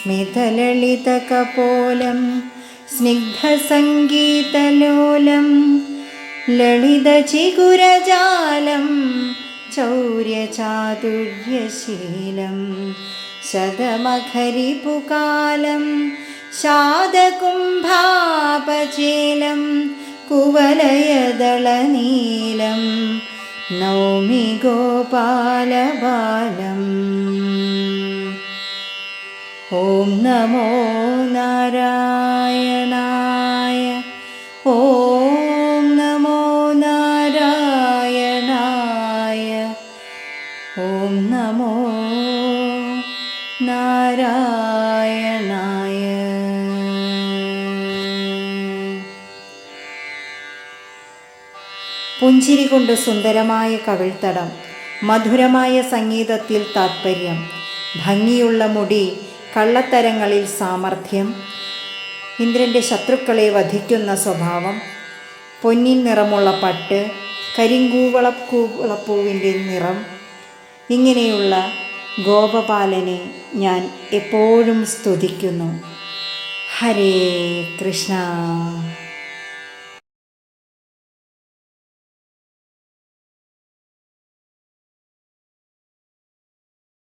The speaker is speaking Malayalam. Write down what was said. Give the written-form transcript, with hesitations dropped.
സ്മിതലളിതകപോലം സ്നിഗ്ധസംഗീതലോലം ലളിതചിഗുരജാലം ചൗര്യചാതുര്യശീലം ശതമഖരിപുകാലം ശാതകുംഭാപചേലം കുവലയദളനീലം നൗമി ഗോപാലബാലം. ഓം നമോ നാരായണായ. ഓം നമോ നാരായണായ. ഓം നമോ നാരായണായ. പുഞ്ചിരി കൊണ്ട് സുന്ദരമായ കവിൾത്തടം, മധുരമായ സംഗീതത്തിൽ താത്പര്യം, ഭംഗിയുള്ള മുടി, കള്ളത്തരങ്ങളിൽ സാമർഥ്യം, ഇന്ദ്രൻ്റെ ശത്രുക്കളെ വധിക്കുന്ന സ്വഭാവം, പൊന്നിൻ നിറമുള്ള പട്ട്, കരിങ്കൂവളപ്പൂവിൻ്റെ നിറം, ഇങ്ങനെയുള്ള ഗോപപാലനെ ഞാൻ എപ്പോഴും സ്തുതിക്കുന്നു. ഹരേ കൃഷ്ണ.